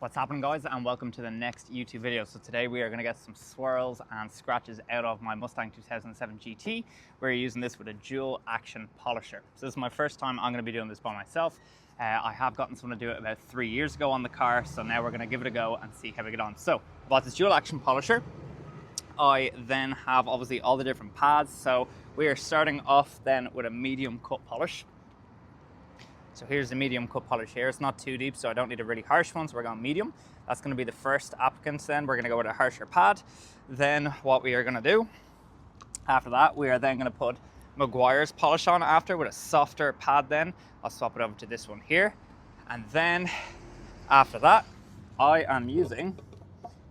What's happening, guys, and welcome to the next YouTube video. So today we are going to get some swirls and scratches out of my Mustang 2007 GT. We're using this with a dual action polisher. So this is my first time I'm going to be doing this by myself. I have gotten someone to do it about 3 years ago on the car, so now we're going to give it a go and see how we get on. So I bought this dual action polisher. I then have obviously all the different pads. So we are starting off then with a medium cut polish. So here's the medium cut polish here. It's not too deep, so I don't need a really harsh one, so we're going medium. That's going to be the first applicant. Then we're going to go with a harsher pad. Then what we are going to do after that, we are then going to put Maguire's polish on after with a softer pad. Then I'll swap it over to this one here. And then after that, I am using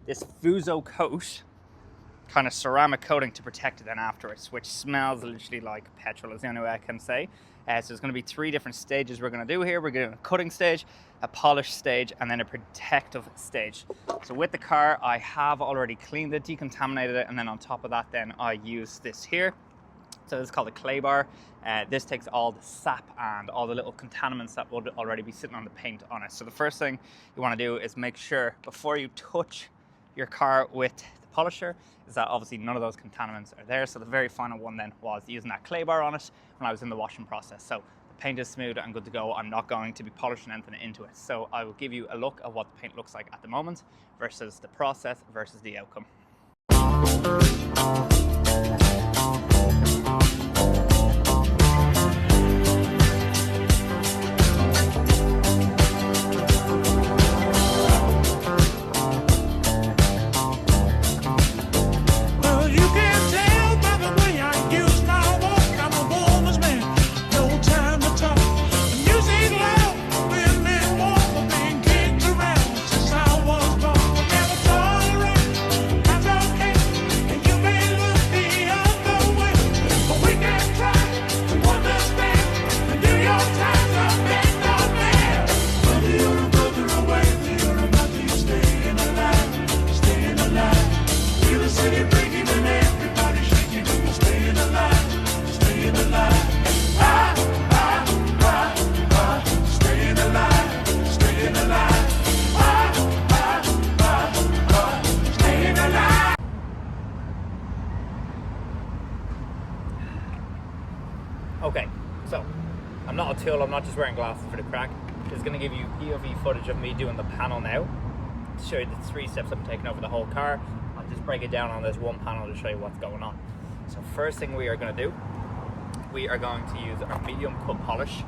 this Fuso coat, kind of ceramic coating to protect it then afterwards, which smells literally like petrol, is the only way I can say. So there's going to be 3 different stages we're going to do here. We're going to do a cutting stage, a polish stage, and then a protective stage. So with the car, I have already cleaned it, decontaminated it, and then on top of that then I use this here. So this is called a clay bar. This takes all the sap and all the little contaminants that would already be sitting on the paint on it. So the first thing you want to do is make sure before you touch your car with the polisher is that obviously none of those contaminants are there. So the very final one then was using that clay bar on it when I was in the washing process. So the paint is smooth and good to go. I'm not going to be polishing anything into it. So I will give you a look at what the paint looks like at the moment versus the process versus the outcome. Okay, so I'm not a tool, I'm not just wearing glasses for the crack. This is going to give you POV footage of me doing the panel now to show you the 3 steps I'm taking over the whole car. I'll just break it down on this one panel to show you what's going on. So first thing we are going to do, we are going to use our medium cut polish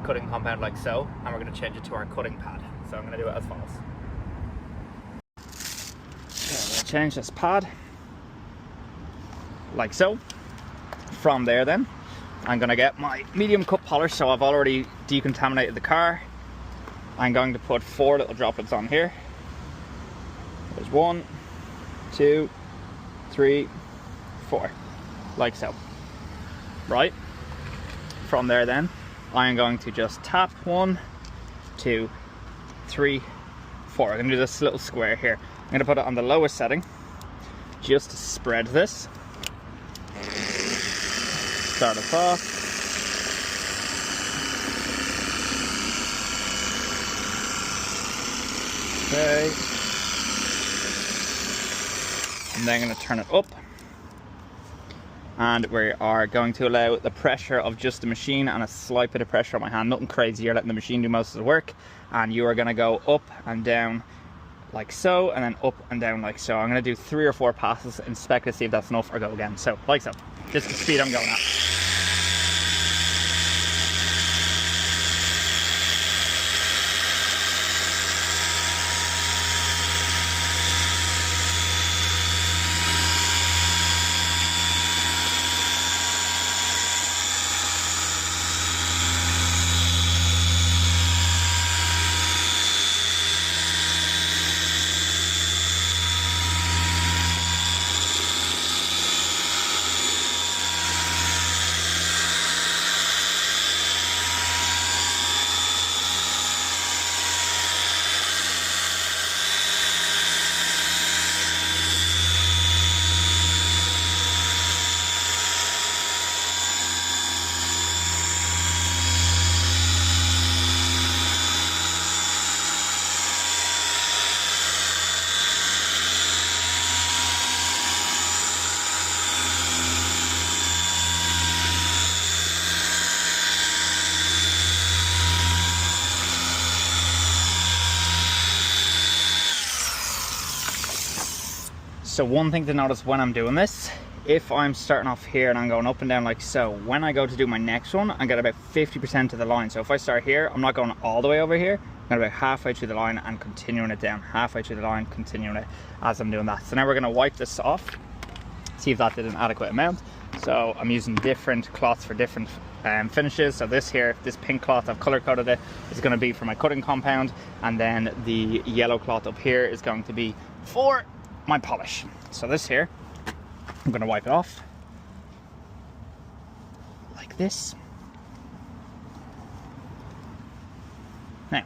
cutting compound like so, and we're going to change it to our cutting pad. So I'm going to do it as follows. Okay, I'm going to change this pad like so. From there then, I'm going to get my medium cut polish, so I've already decontaminated the car. I'm going to put 4 little droplets on here. There's 1, 2, 3, 4, like so. Right? From there then, I am going to just tap 1, 2, 3, 4. I'm going to do this little square here. I'm going to put it on the lowest setting, just to spread this. Start us off. Okay. And then I'm going to turn it up. And we are going to allow the pressure of just the machine and a slight bit of pressure on my hand. Nothing crazy, you're letting the machine do most of the work. And you are going to go up and down like so, and then up and down like so. I'm going to do 3 or 4 passes, inspect to see if that's enough, or go again. So, like so. Just the speed I'm going at. So one thing to notice when I'm doing this, if I'm starting off here and I'm going up and down like so, when I go to do my next one, I get about 50% of the line. So if I start here, I'm not going all the way over here, I'm going about halfway through the line and continuing it down, halfway through the line, continuing it as I'm doing that. So now we're going to wipe this off, see if that did an adequate amount. So I'm using different cloths for different finishes. So this here, this pink cloth, I've color coded it, is going to be for my cutting compound, and then the yellow cloth up here is going to be for my polish. So this here, I'm going to wipe it off like this. Now,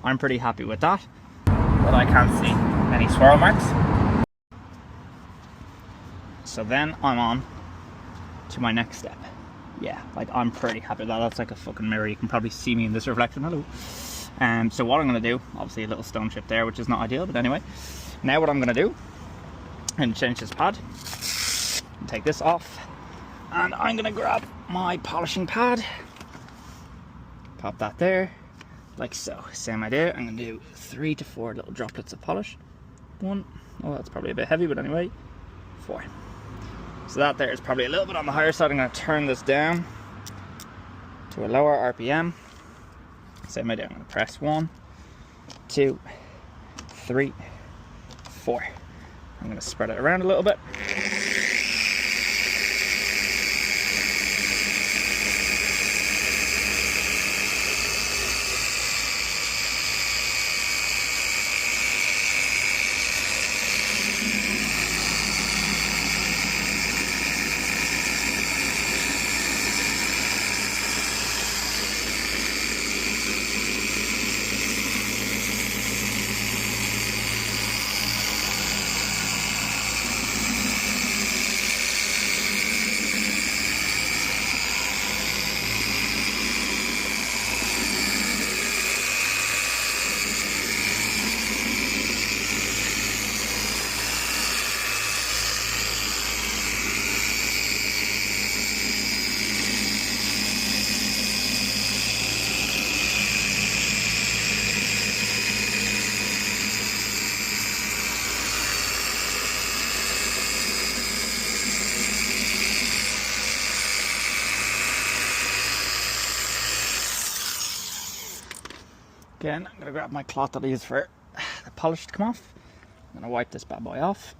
I'm pretty happy with that, but I can't see any swirl marks. So then I'm on to my next step. Yeah, like I'm pretty happy with that. That's like a fucking mirror. You can probably see me in this reflection. Hello. So what I'm going to do, obviously a little stone chip there, which is not ideal, but anyway. Now what I'm going to do, I'm going to change this pad and take this off, and I'm going to grab my polishing pad, pop that there, like so. Same idea. I'm going to do 3 to 4 little droplets of polish. 1, oh that's probably a bit heavy, but anyway, 4. So that there is probably a little bit on the higher side. I'm going to turn this down to a lower RPM. Same idea. I'm going to press 1, 2, 3, 4. I'm going to spread it around a little bit. Again, I'm going to grab my cloth that I use for the polish to come off. I'm going to wipe this bad boy off.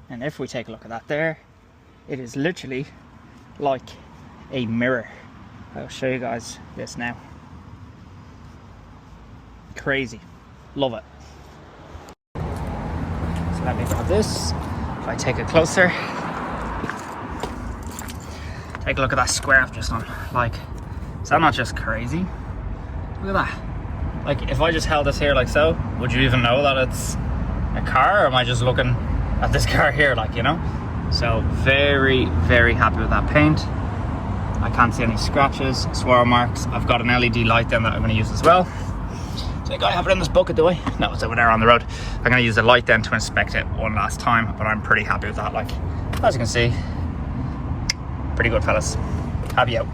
And if we take a look at that there, it is literally like a mirror. I'll show you guys this now. Crazy. Love it. So let me grab this. If I take it closer, take a look at that square I've just done. Like, is that not just crazy? Look at that. Like, if I just held this here like so, would you even know that it's a car, or am I just looking at this car here, like, you know? So very, very happy with that paint. I can't see any scratches, swirl marks. I've got an LED light then that I'm going to use as well. So I have it in this bucket, do I? No, it's over there on the road. I'm going to use the light then to inspect it one last time, but I'm pretty happy with that. Like, as you can see, pretty good, fellas. Happy out.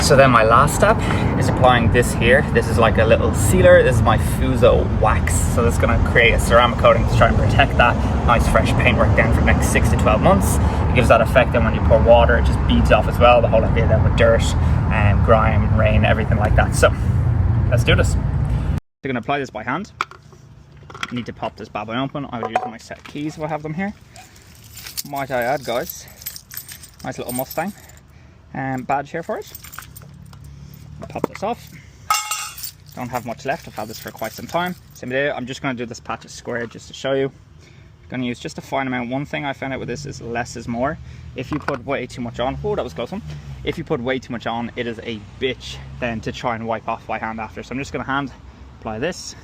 So then my last step is applying this here. This is like a little sealer. This is my Fuso wax. So this is going to create a ceramic coating to try and protect that nice fresh paintwork down for the next 6 to 12 months. It gives that effect, and when you pour water, it just beads off as well. The whole idea then with dirt and grime and rain, everything like that. So let's do this. We're going to apply this by hand. You need to pop this bad boy open. I would use my set keys if I have them here. Might I add, guys, nice little Mustang badge here for it. Pop this off. Don't have much left. I've had this for quite some time. Same idea. I'm just going to do this patch of square just to show you. I'm going to use just a fine amount. One thing I found out with this is less is more. If you put way too much on, oh, that was a close one. If you put way too much on, it is a bitch then to try and wipe off by hand after. So I'm just going to hand apply this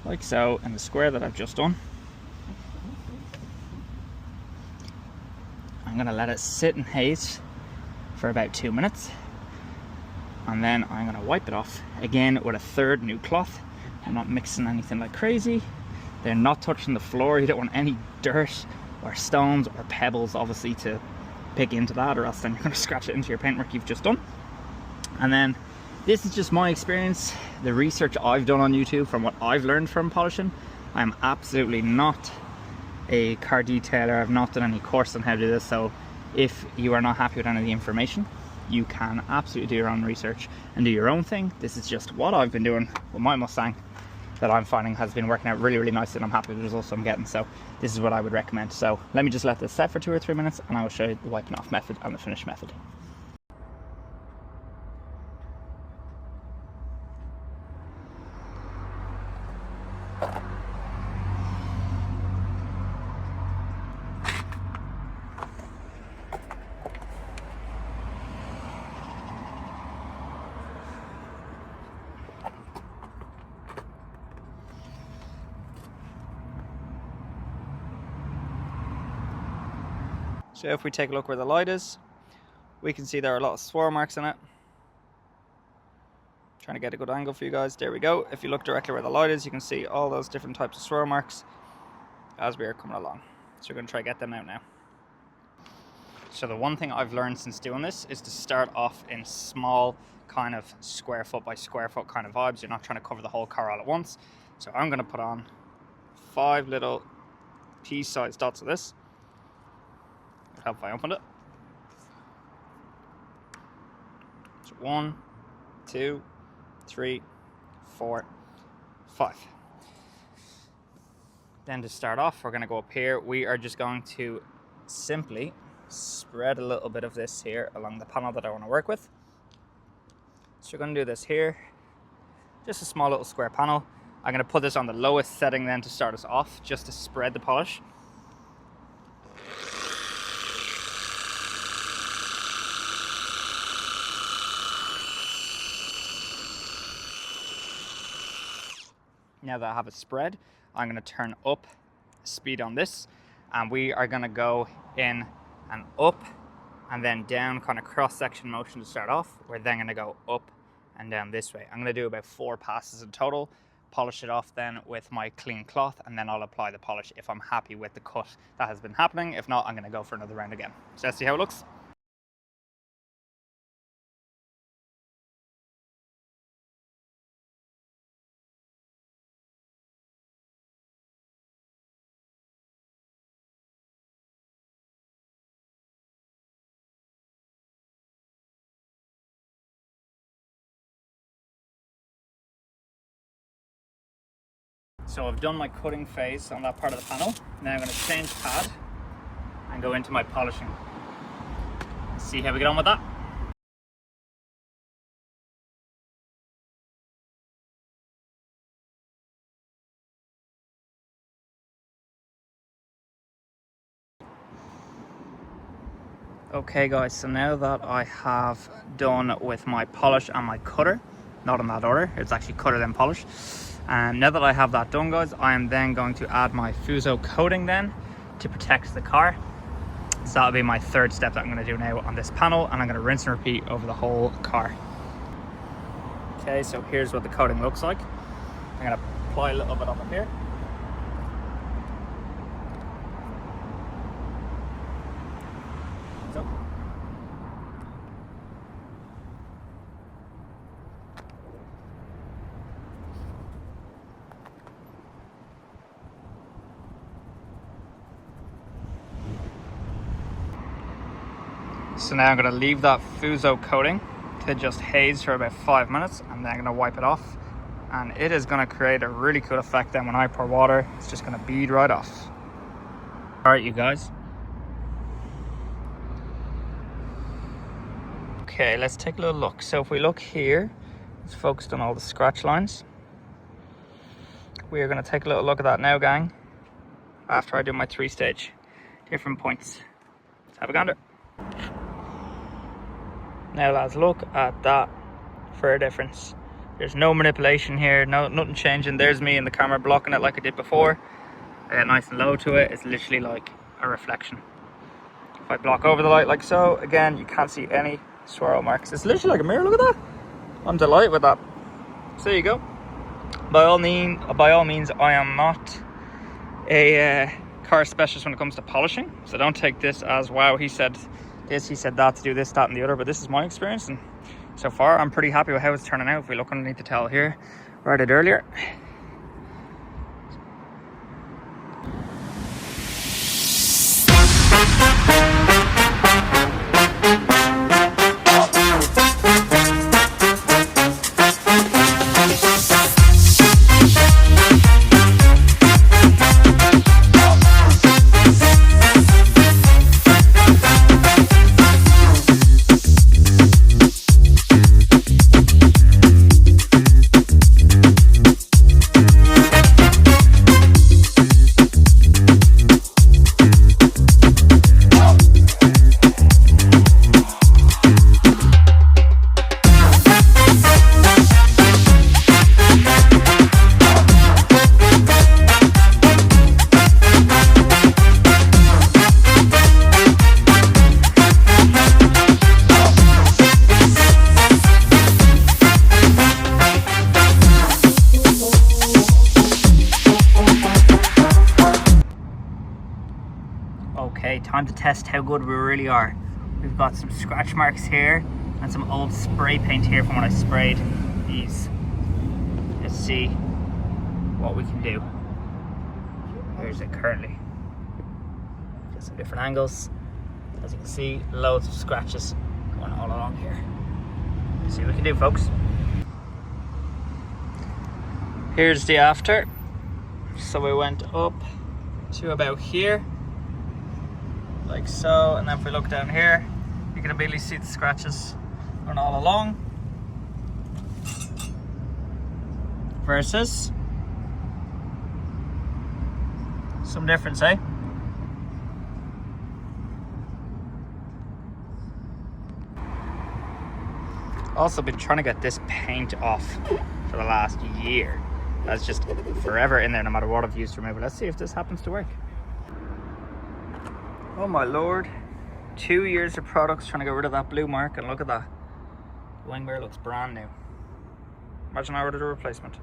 like so in the square that I've just done. I'm going to let it sit in haze for about 2 minutes. And then I'm going to wipe it off again with a third new cloth. I'm not mixing anything like crazy. They're not touching the floor. You don't want any dirt or stones or pebbles obviously to pick into that, or else then you're going to scratch it into your paintwork you've just done. And then This is just my experience, the research I've done on YouTube from what I've learned from polishing. I'm absolutely not a car detailer. I've not done any course on how to do this, so if you are not happy with any of the information, you can absolutely do your own research and do your own thing. This is just what I've been doing with my Mustang that I'm finding has been working out really nice, and I'm happy with the results I'm getting. So this is what I would recommend. So let me just let this set for 2 or 3 minutes and I will show you the wiping off method and the finish method. So if we take a look where the light is, we can see there are a lot of swirl marks in it. Trying to get a good angle for you guys. There we go. If you look directly where the light is, you can see all those different types of swirl marks as we are coming along. So we're going to try to get them out now. So the one thing I've learned since doing this is to start off in small kind of square foot by square foot kind of vibes. You're not trying to cover the whole car all at once. So I'm going to put on 5 little pea-sized dots of this. It'll help if I open it. So 1, 2, 3, 4, 5. Then to start off, we're going to go up here. We are just going to simply spread a little bit of this here along the panel that I want to work with. So we're going to do this here. Just a small little square panel. I'm going to put this on the lowest setting then to start us off, just to spread the polish. Now that I have it spread, I'm going to turn up speed on this, and we are going to go in and up and then down, kind of cross-section motion to start off. We're then going to go up and down this way. I'm going to do about 4 passes in total, polish it off then with my clean cloth, and then I'll apply the polish if I'm happy with the cut that has been happening. If not, I'm going to go for another round again. So let's see how it looks. So I've done my cutting phase on that part of the panel. Now I'm going to change pad and go into my polishing. Let's see how we get on with that. Okay guys, so now that I have done with my polish and my cutter, not in that order, it's actually cutter then polish. And now that I have that done guys, I am then going to add my Fuso coating then to protect the car. So that'll be my 3rd step that I'm going to do now on this panel, and I'm going to rinse and repeat over the whole car. Okay, so here's what the coating looks like. I'm going to apply a little bit up here. So. So now I'm going to leave that Fuso coating to just haze for about 5 minutes, and then I'm going to wipe it off, and it is going to create a really cool effect. Then when I pour water, it's just going to bead right off. Alright you guys. Okay, let's take a little look. So if we look here, it's focused on all the scratch lines. We are going to take a little look at that now, gang, after I do my 3-stage different points. Let's have a gander. Now lads, look at that for a difference. There's no manipulation here, nothing changing. There's me in the camera blocking it like I did before. Nice and low to it. It's literally like a reflection. If I block over the light like so, again, you can't see any swirl marks. It's literally like a mirror, look at that. I'm delighted with that. So there you go. By all means, I am not a car specialist when it comes to polishing. So don't take this as, wow, he said this, he said that, to do this, that and the other. But this is my experience, and So far, I'm pretty happy with how it's turning out. If we look underneath the towel here, where I did earlier. Okay, time to test how good we really are. We've got some scratch marks here and some old spray paint here from when I sprayed these. Let's see what we can do. Here's it currently. Get some different angles. As you can see, loads of scratches going all along here. Let's see what we can do, folks. Here's the after. So we went up to about here, like so, and then if we look down here, you can immediately see the scratches going all along. Versus some difference, eh? Also been trying to get this paint off for the last year. That's just forever in there no matter what I've used to remove it. Let's see if this happens to work. Oh my lord, 2 years of products trying to get rid of that blue mark, and look at that. The wing mirror looks brand new. Imagine I ordered a replacement.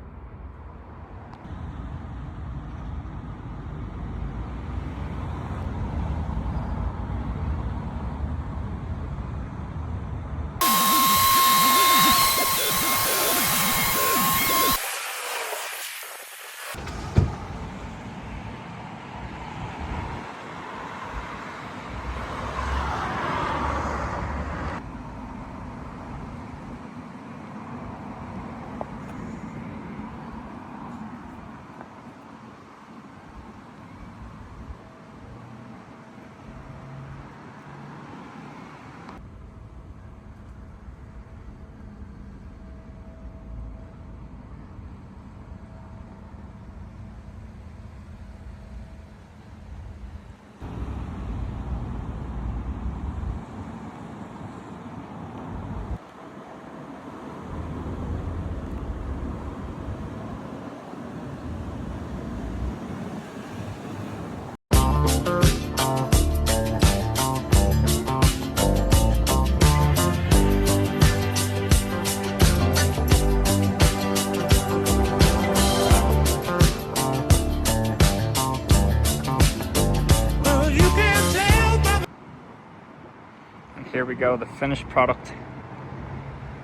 Here we go, the finished product.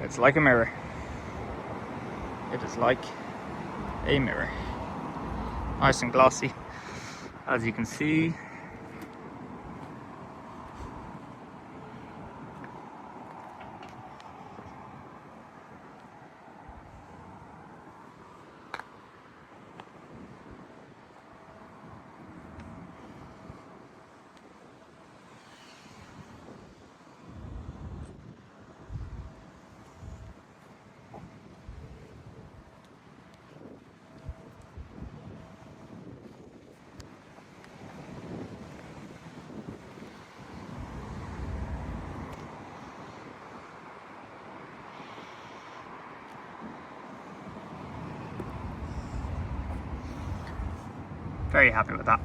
It's like a mirror. It is like a mirror. Nice and glossy, as you can see. Very happy with that.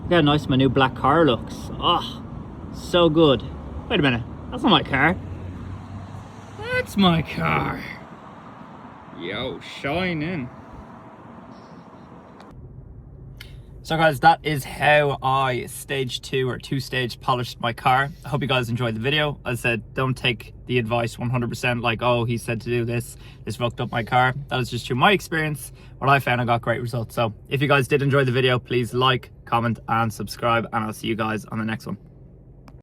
Look how nice my new black car looks. Oh, so good. Wait a minute, that's not my car. That's my car. Yo, shine in. So guys, that is how I stage 2 or 2-stage polished my car. I hope you guys enjoyed the video. As I said, don't take the advice 100% like, oh, he said to do this fucked up my car. That is just through my experience. What I found, I got great results. So if you guys did enjoy the video, please like, comment and subscribe, and I'll see you guys on the next one.